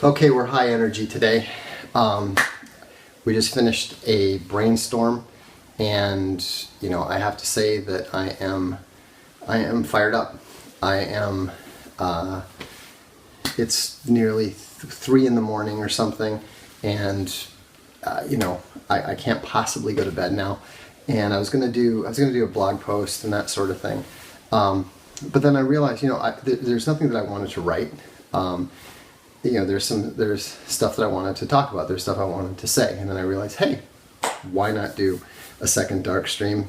Okay, we're high energy today. We just finished a brainstorm, and I have to say that I am fired up. I am. It's nearly 3 in the morning or something, and I can't possibly go to bed now. And I was gonna do a blog post and that sort of thing, but then I realized there's nothing that I wanted to write. There's stuff that I wanted to talk about. There's stuff I wanted to say, and then I realized, hey, why not do a second Darkstream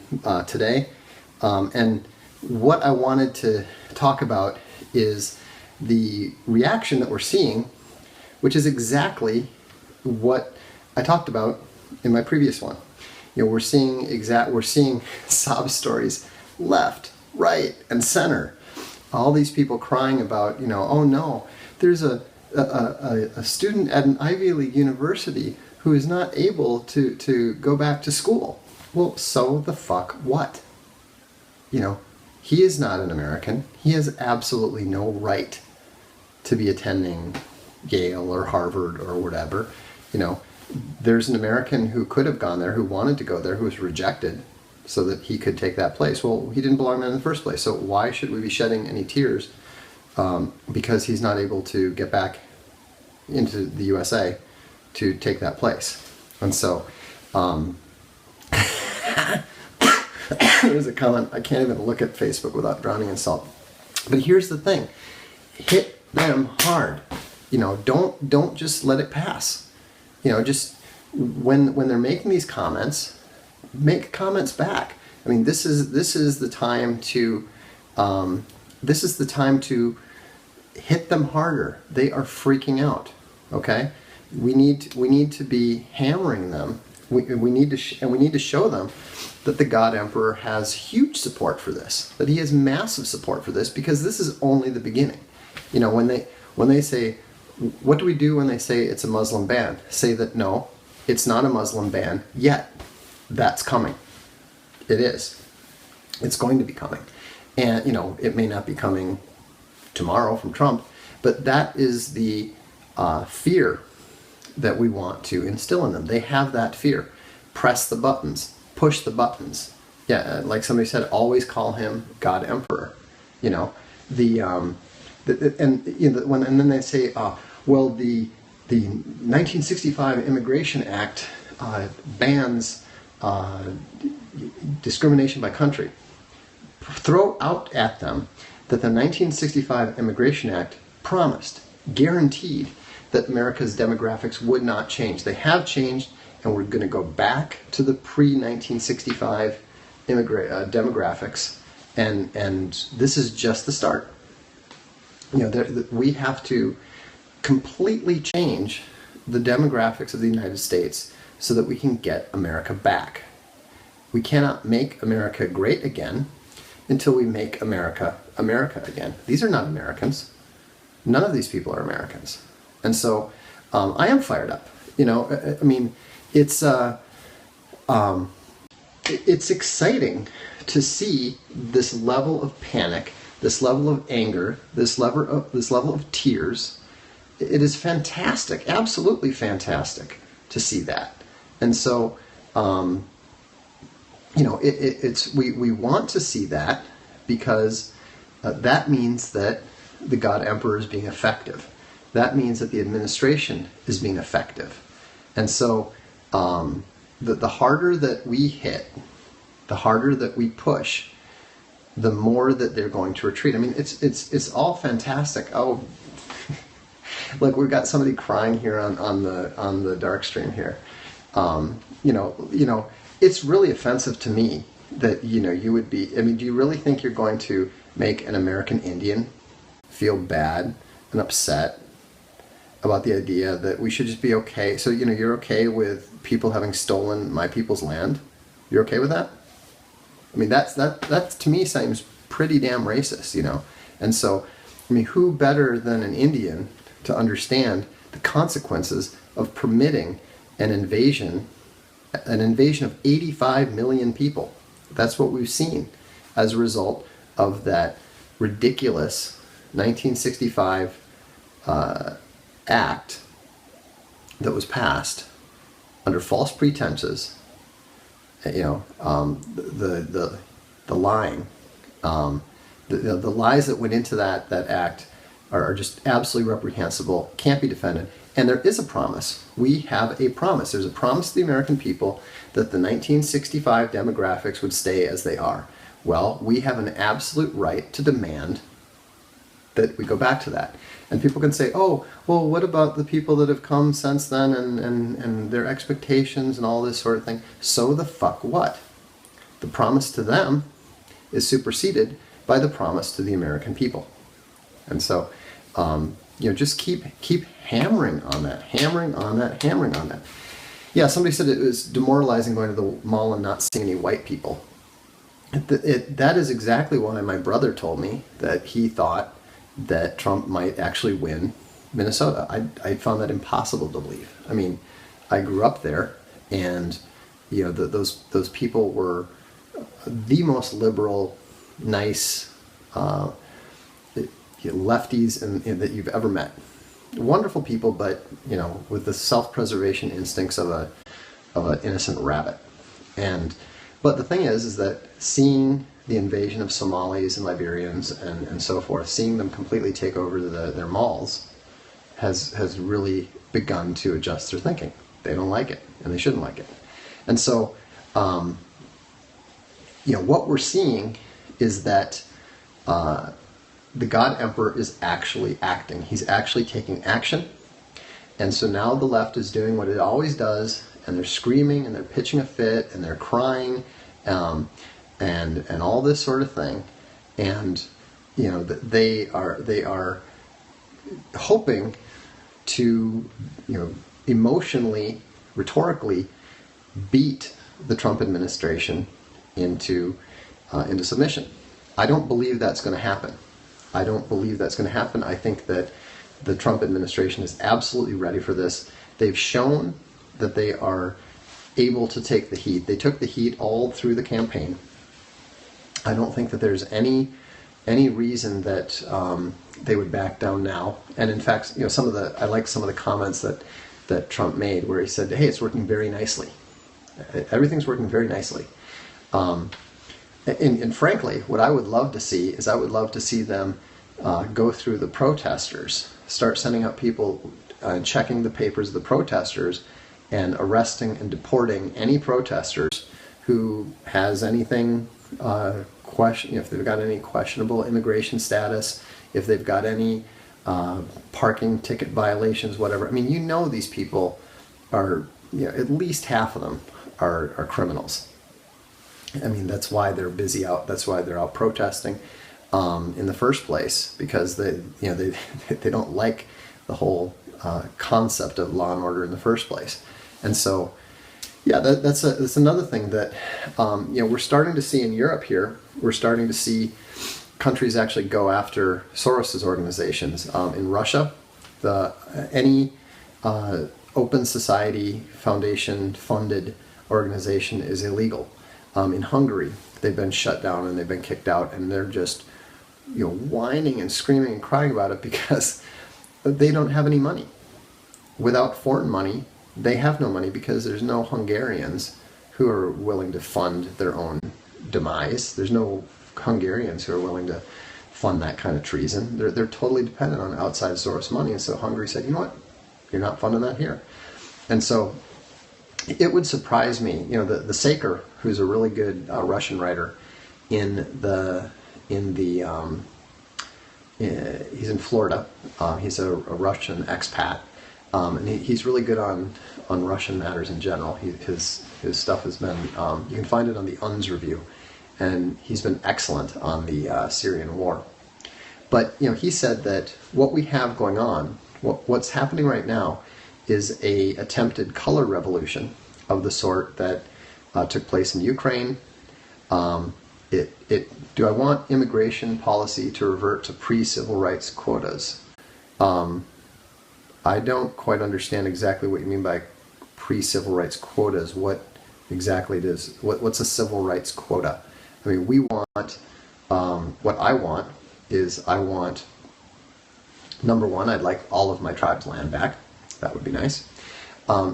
today? And what I wanted to talk about is the reaction that we're seeing, which is exactly what I talked about in my previous one. We're seeing sob stories left, right, and center. All these people crying about, oh no, there's a student at an Ivy League university who is not able to go back to school. Well, so the fuck what? He is not an American. He has absolutely no right to be attending Yale or Harvard or whatever. There's an American who could have gone there, who wanted to go there, who was rejected so that he could take that place. Well, he didn't belong there in the first place, so why should we be shedding any tears because he's not able to get back into the USA to take that place? And so there's a comment, I can't even look at Facebook without drowning in salt. But here's the thing, hit them hard. Don't just let it pass. Just when they're making these comments, make comments back. I mean, this is the time to hit them harder. They are freaking out. Okay, we need to be hammering them. We need to show them that the God Emperor has huge support for this. That he has massive support for this, because this is only the beginning. When they say, what do we do when they say it's a Muslim ban? Say that no, it's not a Muslim ban yet. That's coming. It is. It's going to be coming. And, it may not be coming tomorrow from Trump, but that is the fear that we want to instill in them. They have that fear. Press the buttons. Push the buttons. Yeah, like somebody said, always call him God Emperor. And then they say, well, the 1965 Immigration Act bans discrimination by country. Throw out at them that the 1965 Immigration Act promised, guaranteed, that America's demographics would not change. They have changed, and we're going to go back to the pre-1965 demographics, and this is just the start. We have to completely change the demographics of the United States so that we can get America back. We cannot make America great again until we make America America again. These are not Americans. None of these people are Americans. And so I am fired up. I mean, it's exciting to see this level of panic, this level of anger, this level of tears. It is fantastic, absolutely fantastic to see that. And so, we want to see that, because that means that the God Emperor is being effective. That means that the administration is being effective. And so, the harder that we hit, the harder that we push, the more that they're going to retreat. I mean, it's all fantastic. Oh, look, we've got somebody crying here on the Darkstream here. It's really offensive to me that you would be. I mean, do you really think you're going to make an American Indian feel bad and upset about the idea that we should just be okay? So you're okay with people having stolen my people's land? You're okay with that? I mean, that to me seems pretty damn racist, And so, I mean, who better than an Indian to understand the consequences of permitting an invasion of 85 million people? That's what we've seen as a result of that ridiculous 1965 act that was passed under false pretenses, the lying, the lies that went into that act are just absolutely reprehensible, can't be defended. And there is a promise. We have a promise. There's a promise to the American people that the 1965 demographics would stay as they are. Well, we have an absolute right to demand that we go back to that. And people can say, oh, well, what about the people that have come since then and their expectations and all this sort of thing? So the fuck what? The promise to them is superseded by the promise to the American people. And so, just keep hammering on that, hammering on that. Yeah, somebody said it was demoralizing going to the mall and not seeing any white people. That is exactly why my brother told me that he thought that Trump might actually win Minnesota. I found that impossible to believe. I mean, I grew up there, and those people were the most liberal, nice lefties that you've ever met. Wonderful people, but with the self-preservation instincts of an innocent rabbit. But the thing is that seeing the invasion of Somalis and Liberians and so forth, seeing them completely take over their malls, has really begun to adjust their thinking. They don't like it, and they shouldn't like it. And so, what we're seeing is that the God Emperor is actually acting. He's actually taking action. And so now the left is doing what it always does, and they're screaming and they're pitching a fit and they're crying and all this sort of thing. And they are hoping to emotionally, rhetorically beat the Trump administration into submission. I don't believe that's going to happen. I think that the Trump administration is absolutely ready for this. They've shown that they are able to take the heat. They took the heat all through the campaign. I don't think that there's any reason that they would back down now. And in fact, I like some of the comments that Trump made, where he said, "Hey, it's working very nicely. Everything's working very nicely." And frankly, what I would love to see is them go through the protesters, start sending out people and checking the papers of the protesters and arresting and deporting any protesters who has anything if they've got any questionable immigration status, if they've got any parking ticket violations, whatever. I mean, these people are, at least half of them are criminals. I mean, that's why they're busy out. That's why they're out protesting in the first place, because they don't like the whole concept of law and order in the first place. And so, that's another thing that we're starting to see in Europe here. We're starting to see countries actually go after Soros's organizations. In Russia, any open society foundation funded organization is illegal. In Hungary, they've been shut down and they've been kicked out, and they're just whining and screaming and crying about it because they don't have any money. Without foreign money, they have no money, because there's no Hungarians who are willing to fund their own demise. There's no Hungarians who are willing to fund that kind of treason. They're totally dependent on outside source money, and so Hungary said, you know what, you're not funding that here. And so it would surprise me, the Saker, who's a really good Russian writer, he's in Florida. He's a Russian expat, and he's really good on Russian matters in general. His stuff has been, you can find it on the UNS Review, and he's been excellent on the Syrian war. But he said that what we have going on, what's happening right now, is a attempted color revolution of the sort that took place in Ukraine. Do I want immigration policy to revert to pre-civil rights quotas? I don't quite understand exactly what you mean by pre-civil rights quotas. What exactly what's a civil rights quota? I mean, we want, what I want is Number one, I'd like all of my tribe's land back. That would be nice.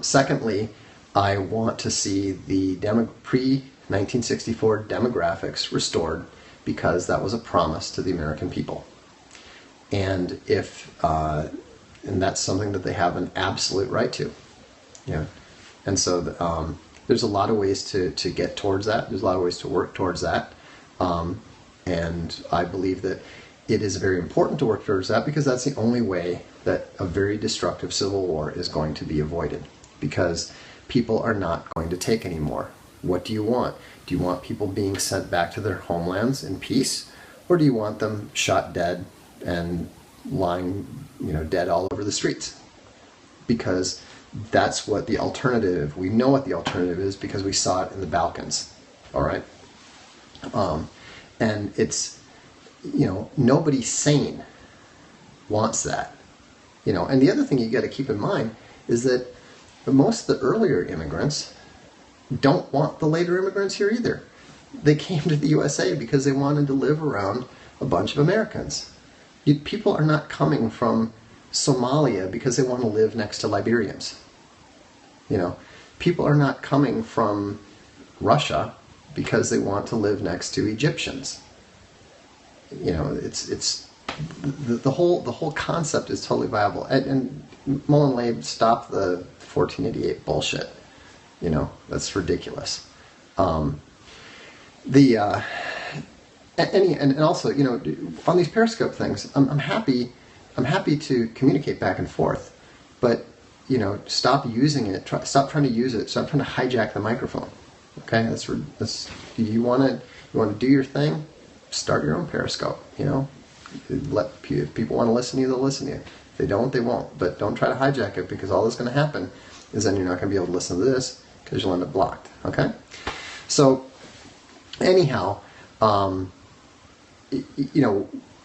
Secondly, I want to see the pre-1964 demographics restored, because that was a promise to the American people. And and that's something that they have an absolute right to. Yeah. And so there's a lot of ways to get towards that. There's a lot of ways to work towards that. And I believe that it is very important to work towards that, because that's the only way that a very destructive civil war is going to be avoided, because people are not going to take anymore. What do you want? Do you want people being sent back to their homelands in peace, or do you want them shot dead and lying, dead all over the streets? Because that's what the alternative, we know what the alternative is, because we saw it in the Balkans. All right? And it's, nobody sane wants that. And the other thing you got to keep in mind is that most of the earlier immigrants don't want the later immigrants here either. They came to the USA because they wanted to live around a bunch of Americans. People are not coming from Somalia because they want to live next to Liberians. People are not coming from Russia because they want to live next to Egyptians. It's the whole concept is totally viable. And Mullen stopped the 1488 bullshit. That's ridiculous. And also, on these Periscope things, I'm happy to communicate back and forth, but stop using it. Stop trying to use it. Stop trying to hijack the microphone. Okay, that's you want to do your thing. Start your own Periscope. If people want to listen to you, they'll listen to you. If they don't, they won't. But don't try to hijack it, because all that's going to happen is then you're not going to be able to listen to this, because you'll end up blocked. Okay? So, anyhow,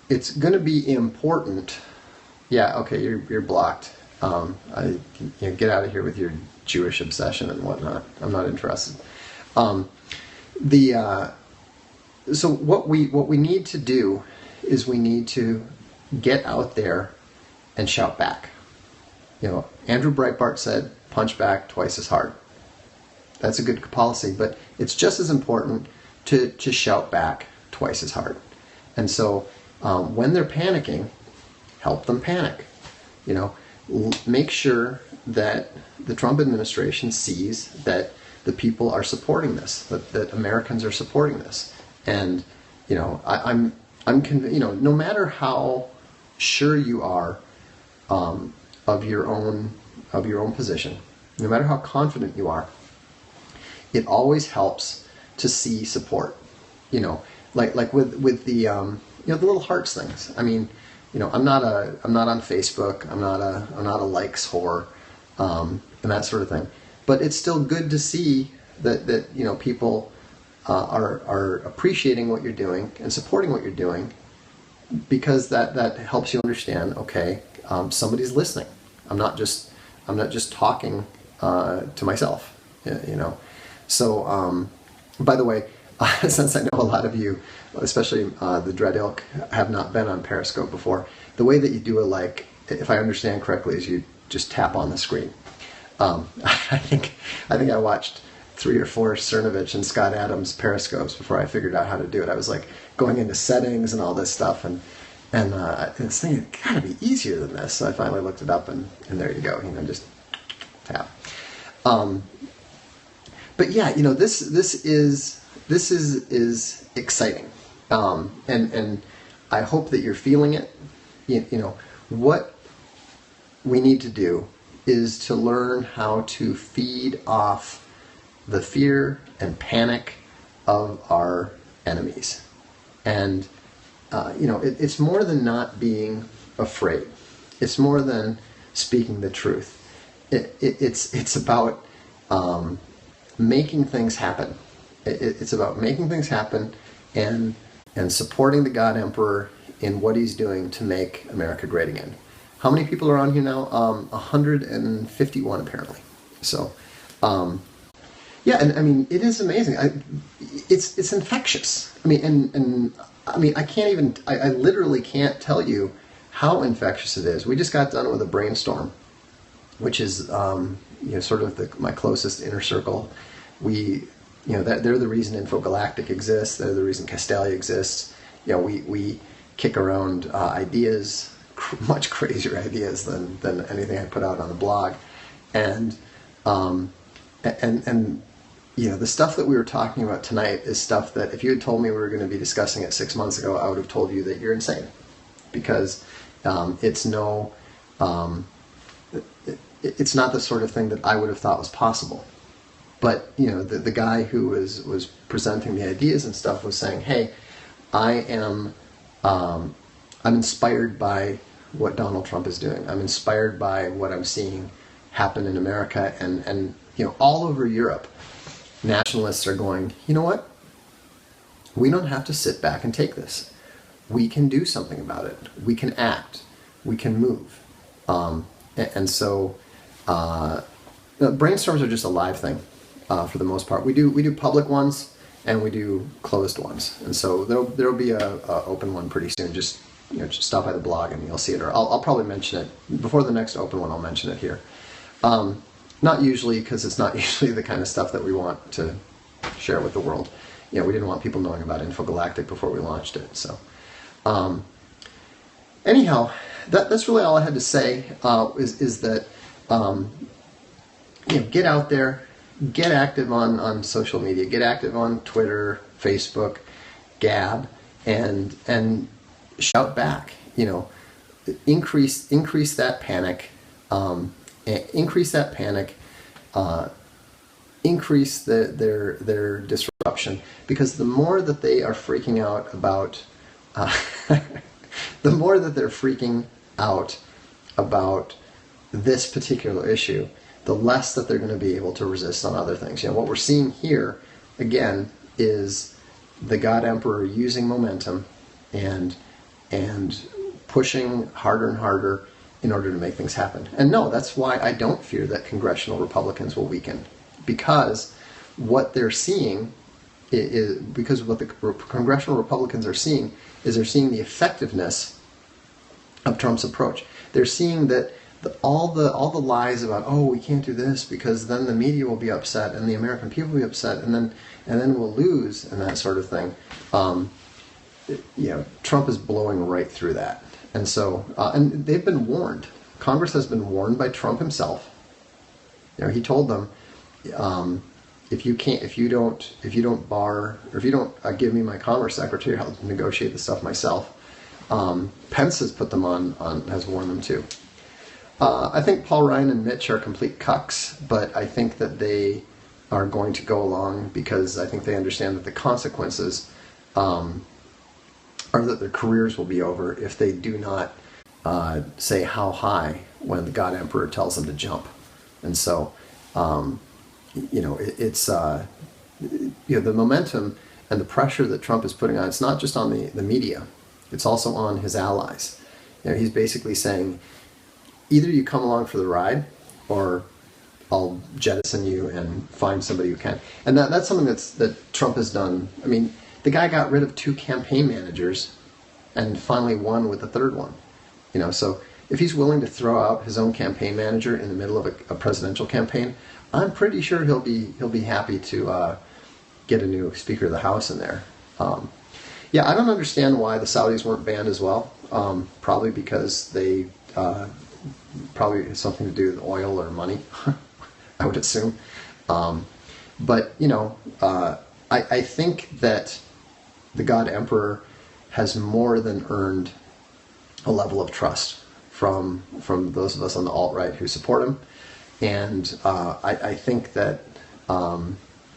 it's going to be important. Yeah, okay, you're blocked. Get out of here with your Jewish obsession and whatnot. I'm not interested. So what we need to do is we need to get out there and shout back. Andrew Breitbart said, punch back twice as hard. That's a good policy, but it's just as important to shout back twice as hard. And so when they're panicking, help them panic. Make sure that the Trump administration sees that the people are supporting this, that Americans are supporting this. And I'm convinced, no matter how sure you are of your own position, no matter how confident you are, it always helps to see support. Like with the the little hearts things. I mean, I'm not on Facebook. I'm not a likes whore, and that sort of thing. But it's still good to see that people are appreciating what you're doing and supporting what you're doing, because that helps you understand. Okay, somebody's listening. I'm not just talking to myself. So by the way, since I know a lot of you, especially the Dread Ilk, have not been on Periscope before, the way that you do a like, if I understand correctly, is you just tap on the screen. I think I watched 3 or 4 Cernovich and Scott Adams Periscopes before I figured out how to do it. I was like going into settings and all this stuff, and this thing, it gotta be easier than this. So I finally looked it up, and there you go. Just tap. But yeah, this is exciting, and I hope that you're feeling it. What we need to do is to learn how to feed off the fear and panic of our enemies. And it's more than not being afraid. It's more than speaking the truth. It's about making things happen. It's about making things happen and supporting the God Emperor in what he's doing to make America great again. How many people are on here now? 151 apparently. So, yeah, and I mean, it is amazing. It's infectious. I mean, I mean, I literally can't tell you how infectious it is. We just got done with a brainstorm, which is sort of my closest inner circle. They're the reason Infogalactic exists. They're the reason Castalia exists. We kick around ideas, much crazier ideas than anything I put out on the blog, and the stuff that we were talking about tonight is stuff that if you had told me we were going to be discussing it 6 months ago, I would have told you that you're insane, because it's not the sort of thing that I would have thought was possible. But the guy who was presenting the ideas and stuff was saying, "Hey, I'm inspired by what Donald Trump is doing. I'm inspired by what I'm seeing happen in America, and all over Europe, nationalists are going, you know what? We don't have to sit back and take this. We can do something about it. We can act. We can move." So brainstorms are just a live thing for the most part. We do public ones and we do closed ones, and so there'll be a open one pretty soon. Just stop by the blog and you'll see it, or I'll probably mention it before the next open one. I'll mention it here. Not usually, because it's not usually the kind of stuff that we want to share with the world. We didn't want people knowing about Infogalactic before we launched it. So, anyhow, that's really all I had to say. Is that get out there, get active on social media, get active on Twitter, Facebook, Gab, and shout back. Increase that panic. Increase that panic, increase their disruption, because the more that they are freaking out about, the more that they're freaking out about this particular issue, the less that they're going to be able to resist on other things. What we're seeing here, again, is the God Emperor using momentum and pushing harder and harder in order to make things happen. And no, that's why I don't fear that congressional Republicans will weaken, because what they're seeing because what the congressional Republicans are seeing is they're seeing the effectiveness of Trump's approach. They're seeing that all the lies about, oh, we can't do this because then the media will be upset and the American people will be upset and then we'll lose and that sort of thing. Trump is blowing right through that. And so, and they've been warned. Congress has been warned by Trump himself. He told them, if you don't bar, or if you don't give me my Commerce Secretary, I'll negotiate the stuff myself. Pence has put them has warned them too. I think Paul Ryan and Mitch are complete cucks, but I think that they are going to go along because I think they understand that the consequences or that their careers will be over if they do not say how high when the God Emperor tells them to jump. And so, it's the momentum and the pressure that Trump is putting on. It's not just on the media; it's also on his allies. He's basically saying, either you come along for the ride, or I'll jettison you and find somebody who can. And that's something that Trump has done. I mean, the guy got rid of 2 campaign managers and finally won with the 3rd one. So if he's willing to throw out his own campaign manager in the middle of a presidential campaign, I'm pretty sure he'll be happy to get a new Speaker of the House in there. I don't understand why the Saudis weren't banned as well. Probably because they probably has something to do with oil or money, I would assume. But I think that the God Emperor has more than earned a level of trust from those of us on the alt-right who support him. And I think that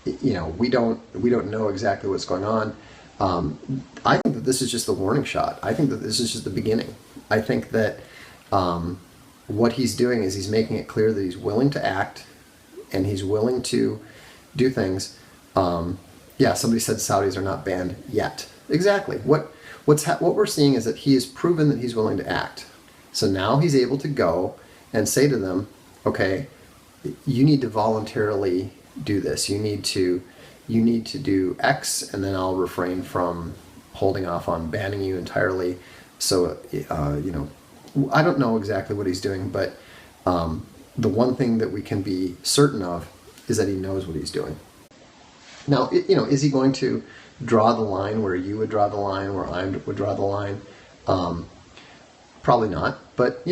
we don't know exactly what's going on. I think that this is just the warning shot. I think that this is just the beginning. I think that what he's doing is he's making it clear that he's willing to act and he's willing to do things. Somebody said Saudis are not banned yet. Exactly. What we're seeing is that he has proven that he's willing to act. So now he's able to go and say to them, okay, you need to voluntarily do this. You need to do X, and then I'll refrain from holding off on banning you entirely. So I don't know exactly what he's doing, but the one thing that we can be certain of is that he knows what he's doing. Now, is he going to draw the line where you would draw the line, where I would draw the line? Probably not, but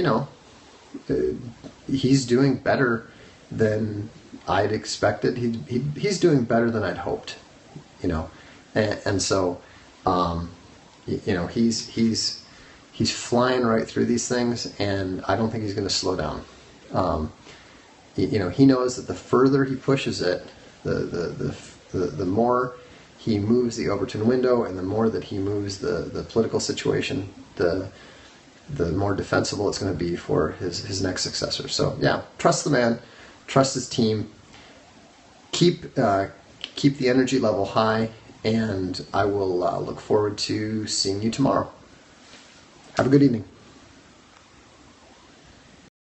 he's doing better than I'd expected. He's doing better than I'd hoped, and so he's flying right through these things, and I don't think he's going to slow down. He knows that the further he pushes it, the more he moves the Overton window, and the more that he moves the political situation, the more defensible it's going to be for his next successor. So yeah, trust the man, trust his team, keep the energy level high, and I will look forward to seeing you tomorrow. Have a good evening.